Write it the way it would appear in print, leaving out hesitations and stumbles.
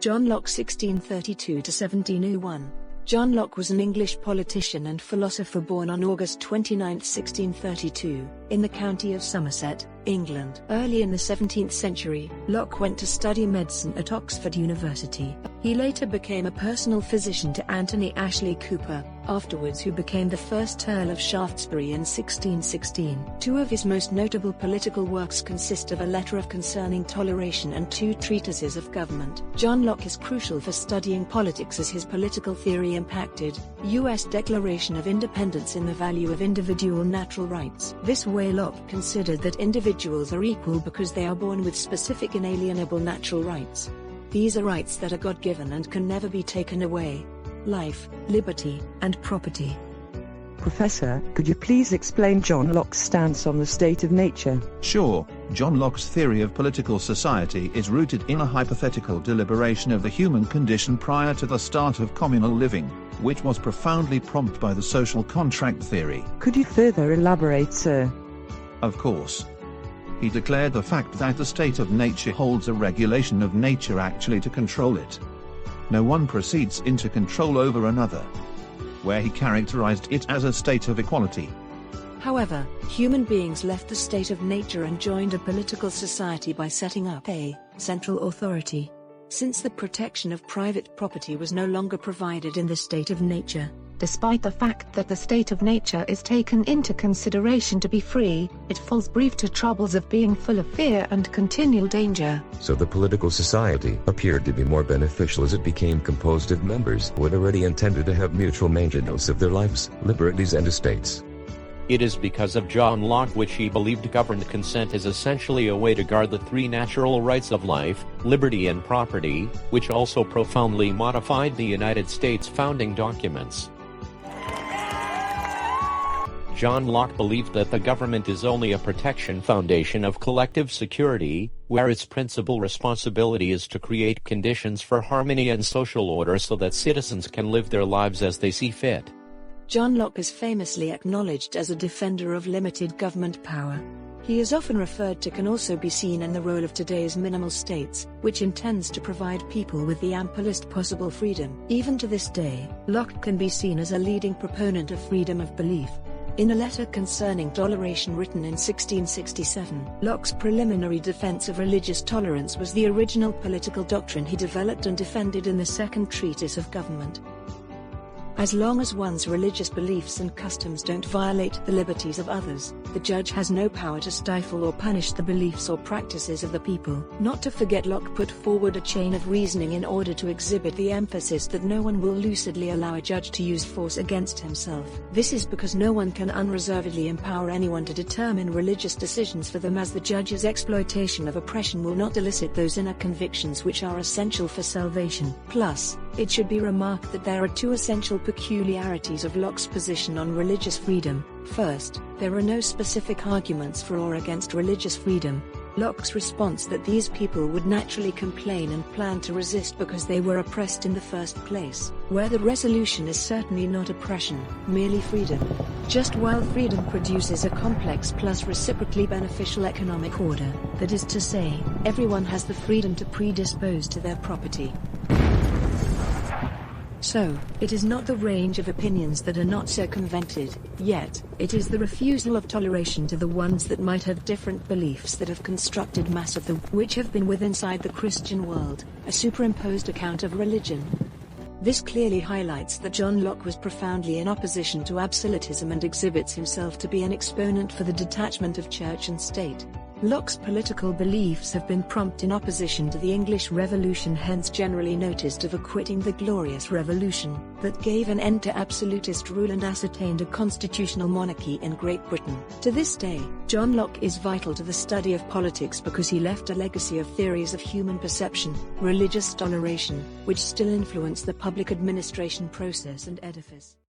John Locke 1632–1701. John Locke was an English politician and philosopher born on August 29, 1632, in the county of Somerset, England. Early in the 17th century, Locke went to study medicine at Oxford University. He later became a personal physician to Anthony Ashley Cooper, afterwards who became the first Earl of Shaftesbury in 1616. Two of his most notable political works consist of a letter of concerning toleration and two treatises of government. John Locke is crucial for studying politics as his political theory impacted U.S. Declaration of Independence in the value of individual natural rights. This way Locke considered that individuals are equal because they are born with specific inalienable natural rights. These are rights that are God-given and can never be taken away: life, liberty, and property. Professor, could you please explain John Locke's stance on the state of nature? Sure. John Locke's theory of political society is rooted in a hypothetical deliberation of the human condition prior to the start of communal living, which was profoundly prompted by the social contract theory. Could you further elaborate, sir? Of course. He declared the fact that the state of nature holds a regulation of nature actually to control it. No one proceeds into control over another, where he characterized it as a state of equality. However, human beings left the state of nature and joined a political society by setting up a central authority. Since the protection of private property was no longer provided in the state of nature, despite the fact that the state of nature is taken into consideration to be free, it falls brief to troubles of being full of fear and continual danger. So the political society appeared to be more beneficial as it became composed of members who had already intended to have mutual maintenance of their lives, liberties and estates. It is because of John Locke which he believed governed consent is essentially a way to guard the three natural rights of life, liberty and property, which also profoundly modified the United States founding documents. John Locke believed that the government is only a protection foundation of collective security, where its principal responsibility is to create conditions for harmony and social order so that citizens can live their lives as they see fit. John Locke is famously acknowledged as a defender of limited government power. He is often referred to can also be seen in the role of today's minimal states, which intends to provide people with the amplest possible freedom. Even to this day, Locke can be seen as a leading proponent of freedom of belief. In a letter concerning toleration written in 1667, Locke's preliminary defense of religious tolerance was the original political doctrine he developed and defended in the Second Treatise of Government. As long as one's religious beliefs and customs don't violate the liberties of others, the judge has no power to stifle or punish the beliefs or practices of the people. Not to forget, Locke put forward a chain of reasoning in order to exhibit the emphasis that no one will lucidly allow a judge to use force against himself. This is because no one can unreservedly empower anyone to determine religious decisions for them, as the judge's exploitation of oppression will not elicit those inner convictions which are essential for salvation. Plus, it should be remarked that there are two essential peculiarities of Locke's position on religious freedom. First, there are no specific arguments for or against religious freedom. Locke's response that these people would naturally complain and plan to resist because they were oppressed in the first place, where the resolution is certainly not oppression, merely freedom. Just while freedom produces a complex plus reciprocally beneficial economic order, that is to say, everyone has the freedom to predispose to their property. So, it is not the range of opinions that are not circumvented, yet, it is the refusal of toleration to the ones that might have different beliefs that have constructed mass of the which have been with inside the Christian world, a superimposed account of religion. This clearly highlights that John Locke was profoundly in opposition to absolutism and exhibits himself to be an exponent for the detachment of church and state. Locke's political beliefs have been prompt in opposition to the English Revolution, hence generally noticed of acquitting the Glorious Revolution, that gave an end to absolutist rule and ascertained a constitutional monarchy in Great Britain. To this day, John Locke is vital to the study of politics because he left a legacy of theories of human perception, religious toleration, which still influence the public administration process and edifice.